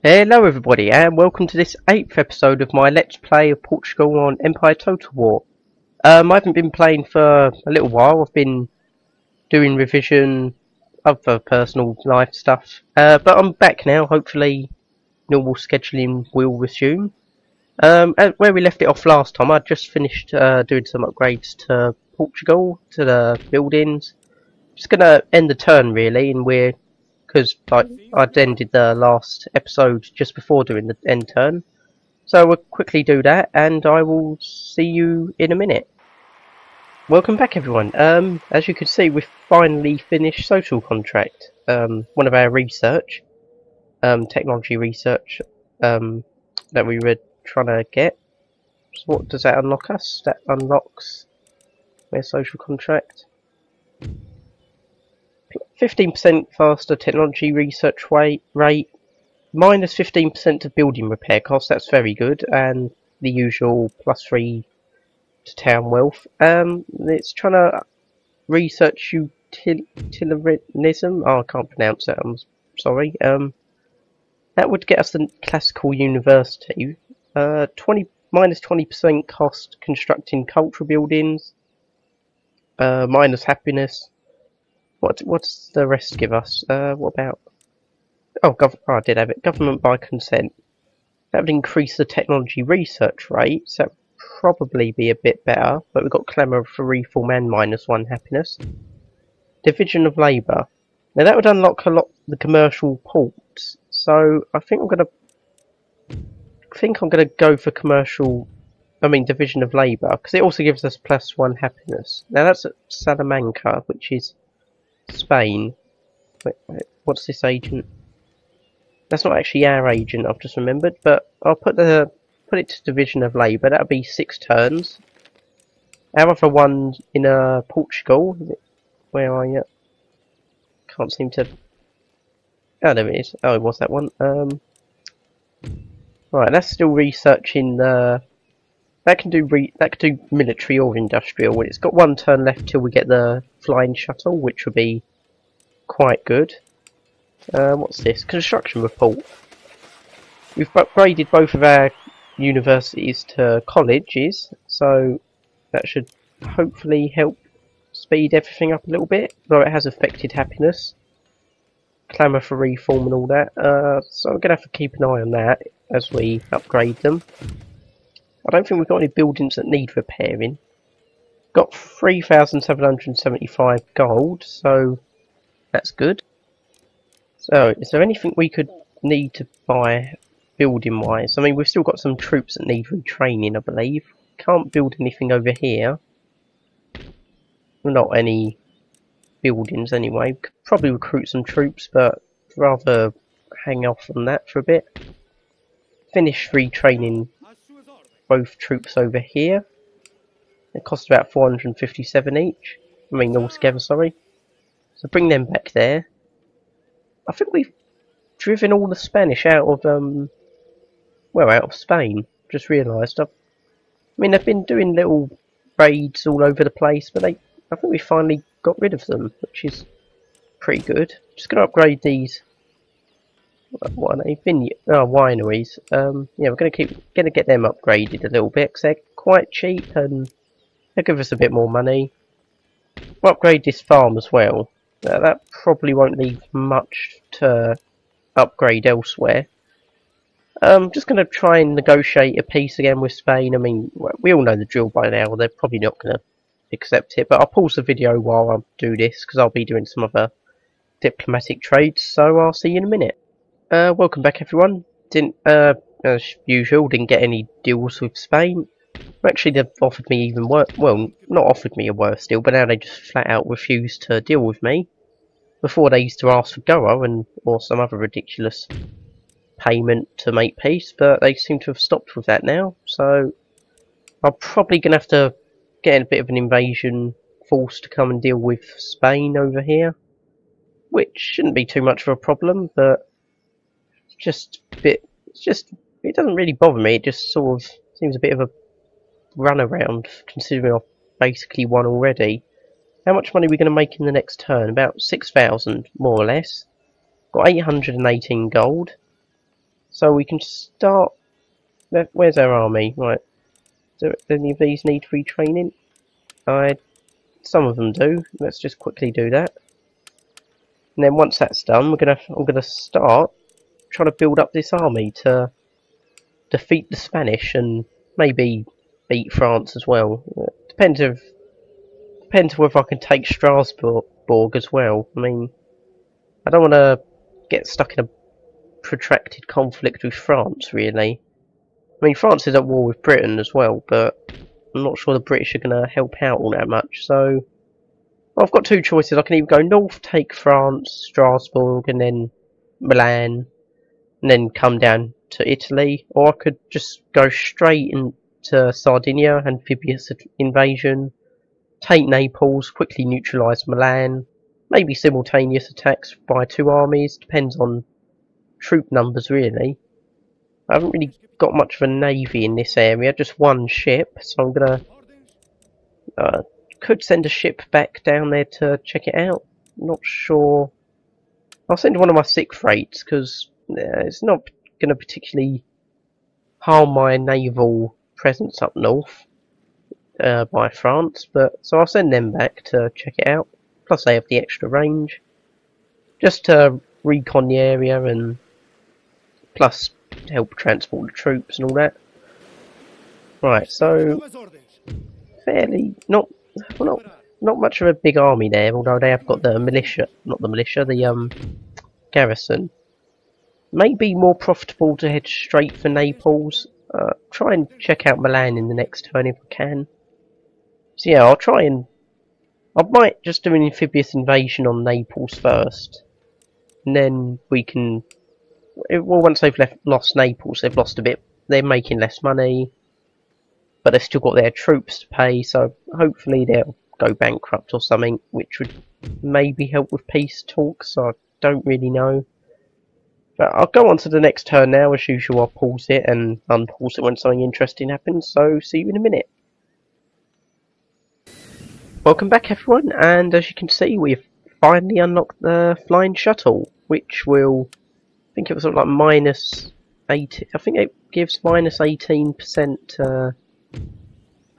Hello everybody and welcome to this 8th episode of my Let's Play of Portugal on Empire Total War. I haven't been playing for a little while. I've been doing revision, other personal life stuff, but I'm back now. Hopefully normal scheduling will resume. Where we left it off last time, I just finished doing some upgrades to Portugal, to the buildings. Just going to end the turn really, and because I'd ended the last episode just before doing the end turn. So we'll quickly do that and I will see you in a minute. Welcome back everyone. As you can see, we've finally finished social contract. One of our research, technology research, that we were trying to get. So what does that unlock us? That unlocks their social contract. 15% faster technology research rate, minus 15% of building repair costs, that's very good, and the usual +3 to town wealth. It's trying to research utilitarianism. Oh, I can't pronounce that, I'm sorry. That would get us the classical university. Minus 20% cost constructing cultural buildings. Minus happiness. What does the rest give us? What about... Oh, I did have it. Government by consent. That would increase the technology research rate, so that would probably be a bit better. But we've got clamour for reform and -1 happiness. Division of labour. Now that would unlock a lot the commercial ports. So I think I'm gonna go for division of labour, because it also gives us +1 happiness. Now that's at Salamanca, which is Spain. Wait, what's this agent? That's not actually our agent, I've just remembered, but I'll put it to division of labour. That'll be 6 turns. Our other one in Portugal. Where are you? Can't seem to. Oh, there it is. Oh, it was that one. Right, that's still researching. That can do military or industrial. It's got 1 turn left till we get the flying shuttle, which will be quite good. What's this? Construction report. We've upgraded both of our universities to colleges, so that should hopefully help speed everything up a little bit, though it has affected happiness. Clamour for reform and all that, so I'm going to have to keep an eye on that as we upgrade them. I don't think we've got any buildings that need repairing. Got 3,775 gold, so that's good. So, is there anything we could need to buy building wise? I mean, we've still got some troops that need retraining, I believe. Can't build anything over here. Not any buildings anyway. Could probably recruit some troops, but rather hang off on that for a bit. Finish retraining both troops over here. It costs about 457 each. I mean, altogether, sorry. So bring them back there. I think we've driven all the Spanish out of out of Spain. Just realised. I mean, they've been doing little raids all over the place, but I think we finally got rid of them, which is pretty good. Just going to upgrade these. What are they? Wineries. Yeah, we're going to get them upgraded a little bit because they're quite cheap and they'll give us a bit more money. We'll upgrade this farm as well. That probably won't leave much to upgrade elsewhere. Just going to try and negotiate a peace again with Spain. I mean, we all know the drill by now. They're probably not going to accept it, but I'll pause the video while I do this because I'll be doing some other diplomatic trades. So I'll see you in a minute. Welcome back, everyone. As usual, didn't get any deals with Spain. Actually, they've offered me even worse. Well, not offered me a worse deal, but now they just flat out refuse to deal with me. Before they used to ask for Goa or some other ridiculous payment to make peace, but they seem to have stopped with that now. So I'm probably gonna have to get a bit of an invasion force to come and deal with Spain over here, which shouldn't be too much of a problem, but it doesn't really bother me. It just sort of seems a bit of a runaround, considering I've basically won already. How much money are we going to make in the next turn? About 6,000, more or less. Got 818 gold. So we can start. Where's our army? Right. Do any of these need retraining? Some of them do. Let's just quickly do that. And then once that's done, I'm gonna start trying to build up this army to defeat the Spanish and maybe beat France as well. Depends whether I can take Strasbourg as well. I mean, I don't want to get stuck in a protracted conflict with France, really. I mean, France is at war with Britain as well, but I'm not sure the British are going to help out all that much. So, I've got two choices. I can either go north, take France, Strasbourg, and then Milan, and then come down to Italy, or I could just go straight into Sardinia, amphibious invasion, take Naples, quickly neutralise Milan, maybe simultaneous attacks by two armies, depends on troop numbers really. I haven't really got much of a navy in this area, just one ship, so I'm gonna could send a ship back down there to check it out. Not sure. I'll send one of my sick freights because it's not going to particularly harm my naval presence up north by France, but so I'll send them back to check it out. Plus they have the extra range, just to recon the area and plus help transport the troops and all that. Right, so fairly not much of a big army there, although they have got the militia, not the militia, the garrison. Maybe more profitable to head straight for Naples. Try and check out Milan in the next turn if I can. So yeah, I might just do an amphibious invasion on Naples first, and then we can. Well, once they've lost Naples, they've lost a bit. They're making less money, but they've still got their troops to pay. So hopefully they'll go bankrupt or something, which would maybe help with peace talks. I don't really know. But I'll go on to the next turn now. As usual, I'll pause it and unpause it when something interesting happens. So see you in a minute. Welcome back, everyone, and as you can see, we've finally unlocked the flying shuttle, which will, I think it was something like minus 8. I think it gives minus 18%.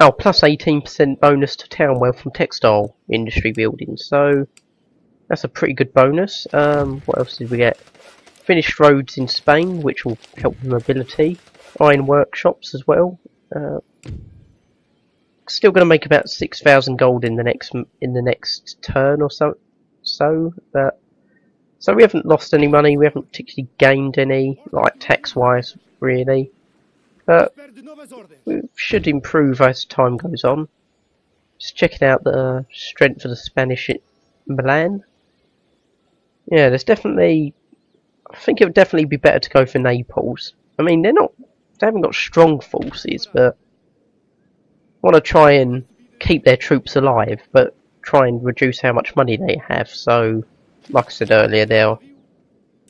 Oh, plus 18% bonus to town wealth from textile industry buildings. So that's a pretty good bonus. What else did we get? Finished roads in Spain, which will help with mobility. Iron workshops as well. Still going to make about 6,000 gold in the next turn or so. So we haven't lost any money. We haven't particularly gained any, like tax-wise, really. But we should improve as time goes on. Just checking out the strength of the Spanish in Milan. Yeah, there's definitely. I think it would definitely be better to go for Naples. I mean, they haven't got strong forces, but want to try and keep their troops alive, but try and reduce how much money they have. So, like I said earlier, they'll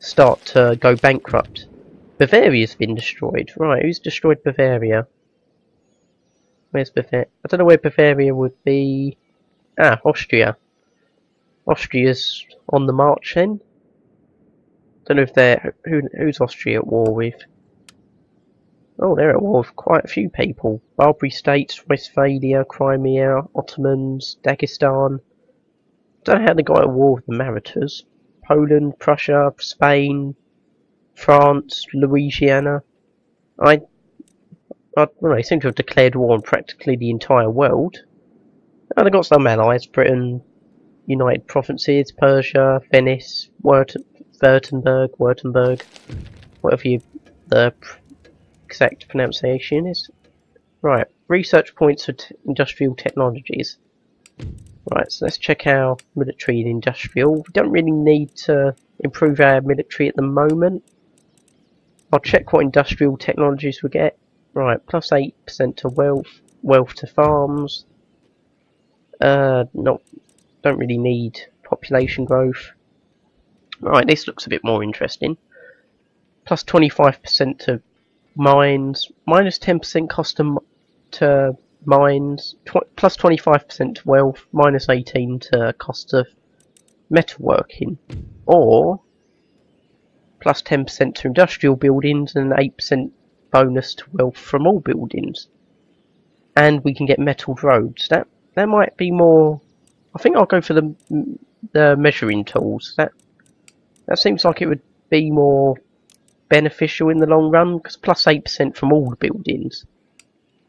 start to go bankrupt. Bavaria's been destroyed. Right, who's destroyed Bavaria? Where's Bavaria? I don't know where Bavaria would be. Ah, Austria. Austria's on the march then. Don't know if they're who's Austria at war with. Oh, they're at war with quite a few people. Barbary States, Westphalia, Crimea, Ottomans, Dagestan. Don't know how they got at war with the Marathas. Poland, Prussia, Spain, France, Louisiana. I don't know, they seem to have declared war on practically the entire world. And they've got some allies: Britain, United Provinces, Persia, Venice, Württemberg, whatever the exact pronunciation is. Right, research points for industrial technologies. Right, so let's check our military and industrial. We don't really need to improve our military at the moment. I'll check what industrial technologies we get. Right, plus 8% to wealth to farms. Don't really need population growth. Right, this looks a bit more interesting. Plus 25% to mines, minus 10% cost to mines, plus 25% to wealth, minus 18 to cost of metalworking. Or plus 10% to industrial buildings and 8% bonus to wealth from all buildings. And we can get metalled roads. That might be more. I think I'll go for the measuring tools. That seems like it would be more beneficial in the long run, because plus 8% from all the buildings.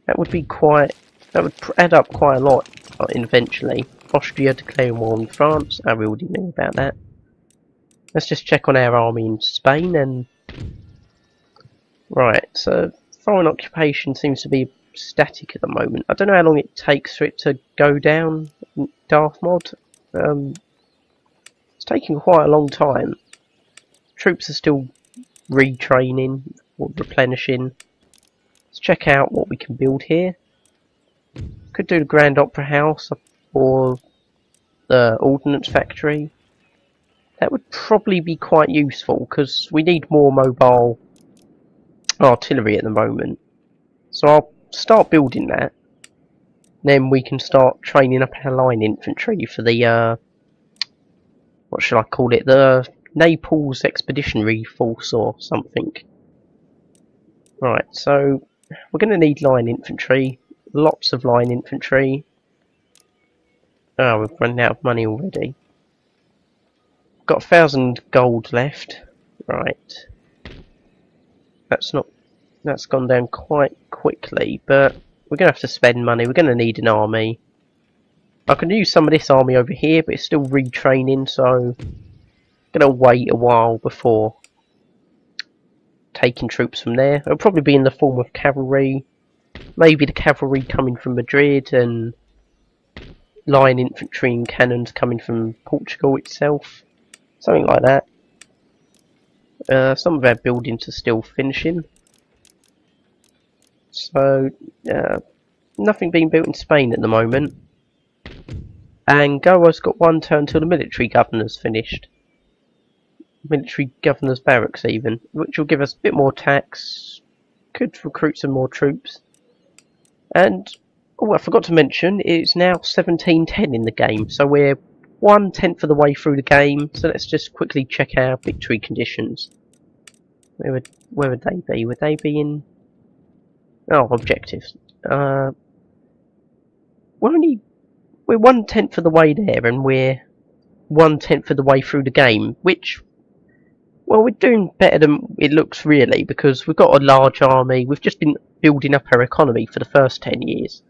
That would be quite. That would add up quite a lot eventually. Austria declaring war on France. I already knew about that. Let's just check on our army in Spain and. Right, so foreign occupation seems to be static at the moment. I don't know how long it takes for it to go down, Darth Mod. It's taking quite a long time. Troops are still retraining or replenishing. Let's check out what we can build here. Could do the Grand Opera House or the Ordnance Factory. That would probably be quite useful because we need more mobile artillery at the moment. So I'll start building that. Then we can start training up our line infantry for the what should I call it? The Naples Expeditionary Force or something. Right, so we're going to need line infantry. Lots of line infantry. Oh, we've run out of money already. Got 1,000 gold left. Right. That's gone down quite quickly, but we're going to have to spend money. We're going to need an army. I can use some of this army over here, but it's still retraining, so I'm going to wait a while before taking troops from there. It'll probably be in the form of cavalry. Maybe the cavalry coming from Madrid and line infantry and cannons coming from Portugal itself. Something like that. Some of our buildings are still finishing. So, nothing being built in Spain at the moment. And Goa's got one turn till the military governor's finished. Military governor's barracks even, which will give us a bit more tax. Could recruit some more troops. And, oh, I forgot to mention, it's now 17:10 in the game, so we're 1/10 of the way through the game. So let's just quickly check our victory conditions. Where would they be? Would they be in? Oh, objectives. We're 1/10 of the way there, and we're 1/10 of the way through the game. Which, well, we're doing better than it looks really, because we've got a large army. We've just been building up our economy for the first 10 years,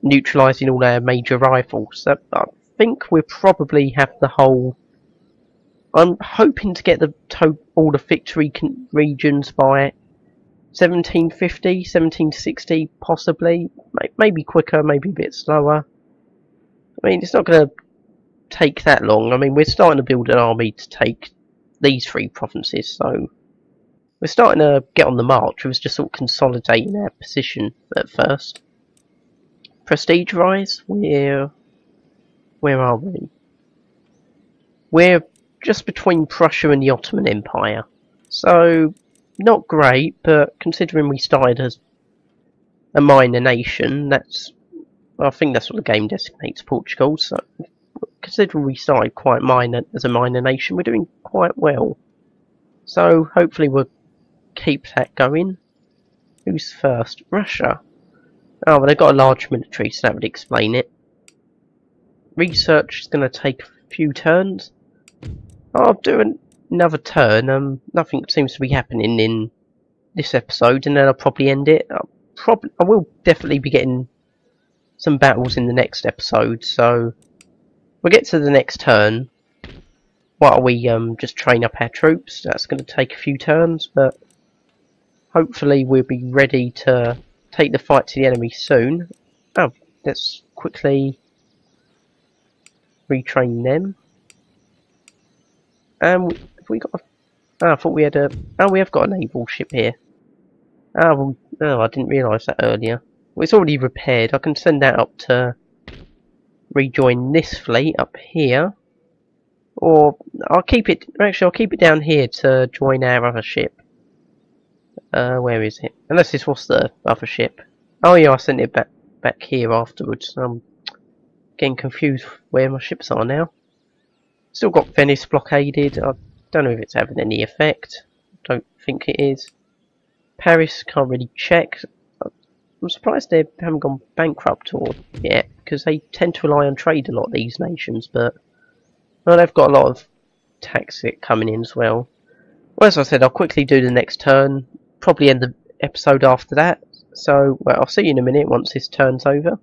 neutralising all our major rivals. So I think we'll probably have the whole. I'm hoping to get all the victory regions by 1750, 1760, possibly. Maybe quicker, maybe a bit slower. I mean, it's not going to take that long. I mean, we're starting to build an army to take these 3 provinces, so we're starting to get on the march. It was just sort of consolidating our position at first. Prestige rise, where are we? We're just between Prussia and the Ottoman Empire, so not great, but considering we started as a minor nation, I think that's what the game designates Portugal, so considering we started quite minor as a minor nation, we're doing quite well. So hopefully we'll keep that going. Who's first? Russia. Oh, well, they've got a large military, so that would explain it. Research is going to take a few turns. I'll do another turn. Nothing seems to be happening in this episode, and then I'll probably end it. I will definitely be getting some battles in the next episode, so we'll get to the next turn while we just train up our troops. That's going to take a few turns, but hopefully we'll be ready to take the fight to the enemy soon. Oh, let's quickly retrain them. Have we got I thought we had we have got a naval ship here. Oh, I didn't realise that earlier. Well, it's already repaired. I can send that up to rejoin this fleet up here. Or I'll keep it down here to join our other ship. Where is it? Unless this was the other ship. Oh yeah, I sent it back here afterwards. I'm getting confused where my ships are now. Still got Venice blockaded. I don't know if it's having any effect. don't think it is. Paris, can't really check. I'm surprised they haven't gone bankrupt or yet, because they tend to rely on trade a lot, these nations, but well, they've got a lot of tax coming in as well. Well, as I said, I'll quickly do the next turn, probably end the episode after that. So, well, I'll see you in a minute once this turn's over.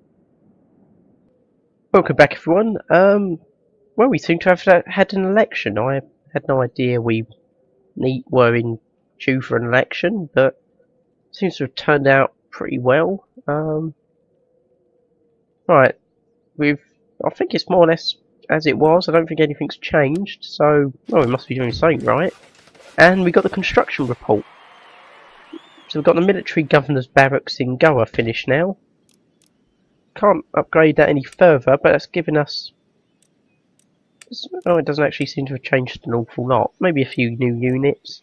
Welcome back, everyone. Well, we seem to have had an election. I had no idea we were due for an election, but it seems to have turned out pretty well. Right, I think it's more or less as it was. I don't think anything's changed, so well, we must be doing something right. And we got the construction report. So we've got the military governor's barracks in Goa finished now. Can't upgrade that any further, but that's given us... Oh, it doesn't actually seem to have changed an awful lot. Maybe a few new units.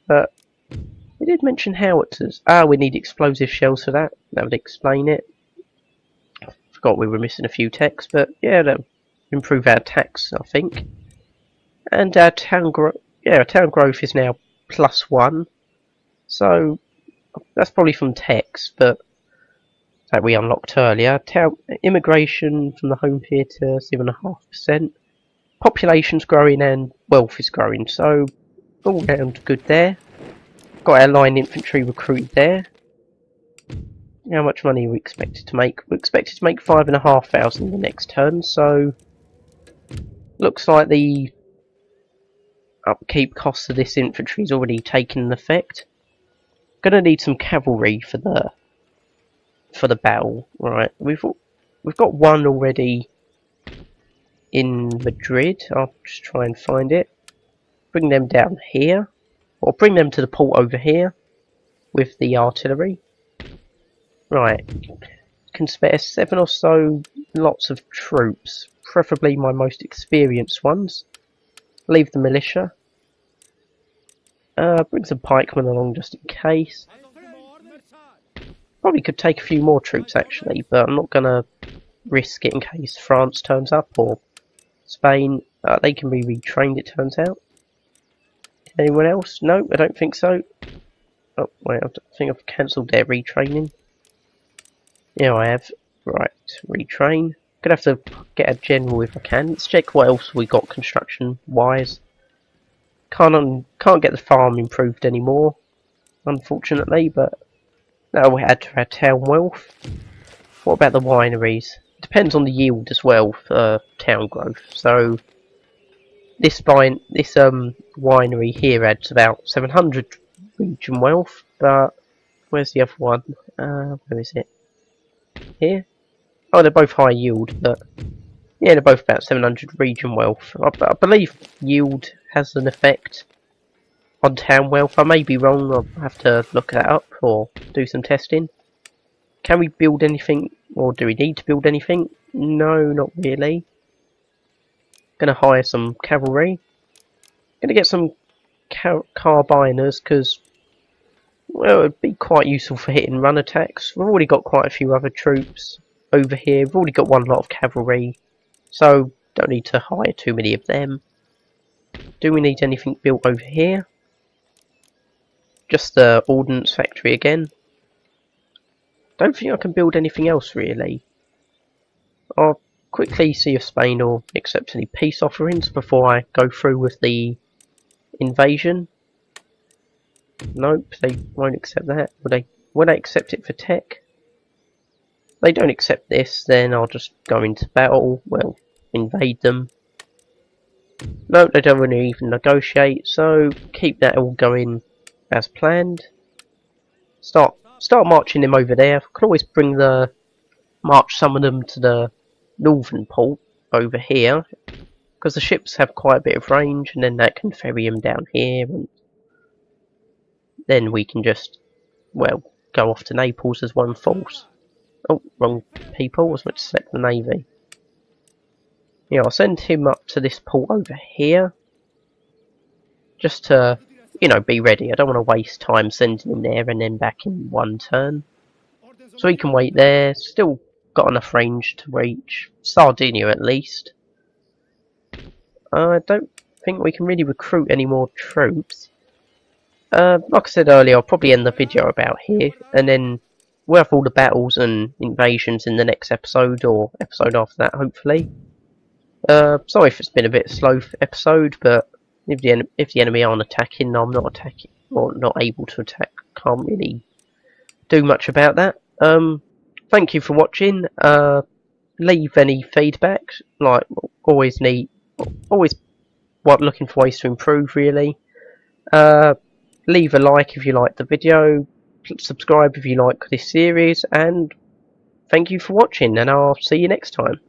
But it did mention howitzers. Ah, we need explosive shells for that. That would explain it. Forgot we were missing a few techs, but yeah, that'll improve our attacks, I think. And our town growth is now +1. So that's probably from techs, but that we unlocked earlier. Immigration from the home theatre, 7.5%. Population's growing and wealth is growing, so all round good there. Got our line infantry recruited there. How much money are we expected to make? We're expected to make 5,500 the next turn, so looks like the upkeep costs of this infantry is already taken effect. Gonna need some cavalry for the battle. Right, we've got one already in Madrid. I'll just try and find it. Bring them down here, or bring them to the port over here with the artillery. Right, can spare 7 or so lots of troops, preferably my most experienced ones. Leave the militia. Bring some pikemen along just in case. Probably could take a few more troops actually, but I'm not gonna risk it in case France turns up or Spain. They can be retrained, it turns out. Anyone else? No, I don't think so. Oh wait, I think I've cancelled their retraining. Yeah, I have. Right, retrain. Gonna have to get a general if I can. Let's check what else we got construction wise. Can't get the farm improved anymore, unfortunately, but that'll add to our town wealth. What about the wineries? Depends on the yield as well for town growth. So this winery here adds about 700 region wealth, but where's the other one? Where is it? Here? Oh, they're both high yield, but yeah, they're both about 700 region wealth. I believe yield has an effect on town wealth. I may be wrong, I'll have to look that up or do some testing. Can we build anything, or do we need to build anything? No, not really. Gonna hire some cavalry. Gonna get some carbiners, because well, it would be quite useful for hit and run attacks. We've already got quite a few other troops over here. We've already got one lot of cavalry, so don't need to hire too many of them. Do we need anything built over here? Just the ordnance factory again. Don't think I can build anything else really. I'll quickly see if Spain will accept any peace offerings before I go through with the invasion. Nope, they won't accept that. Will they accept it for tech? If they don't accept this, then I'll just go into battle. Well, invade them. No, they don't want to even negotiate, so keep that all going as planned. Start marching them over there. I can always march some of them to the northern port over here, because the ships have quite a bit of range, and then that can ferry them down here, and then we can just, well, go off to Naples as one force. Oh, wrong people, I was meant to select the navy. Yeah, I'll send him up to this port over here, just to, you know, be ready. I don't want to waste time sending him there and then back in one turn. So he can wait there, still got enough range to reach Sardinia at least. I don't think we can really recruit any more troops. Like I said earlier, I'll probably end the video about here, and then we'll have all the battles and invasions in the next episode, or episode after that, hopefully. Sorry if it's been a bit slow episode, but if the enemy aren't attacking, I'm not attacking, or not able to attack. Can't really do much about that. Thank you for watching. Leave any feedback. Like, always looking for ways to improve, really. Leave a like if you like the video, subscribe if you like this series, and thank you for watching, and I'll see you next time.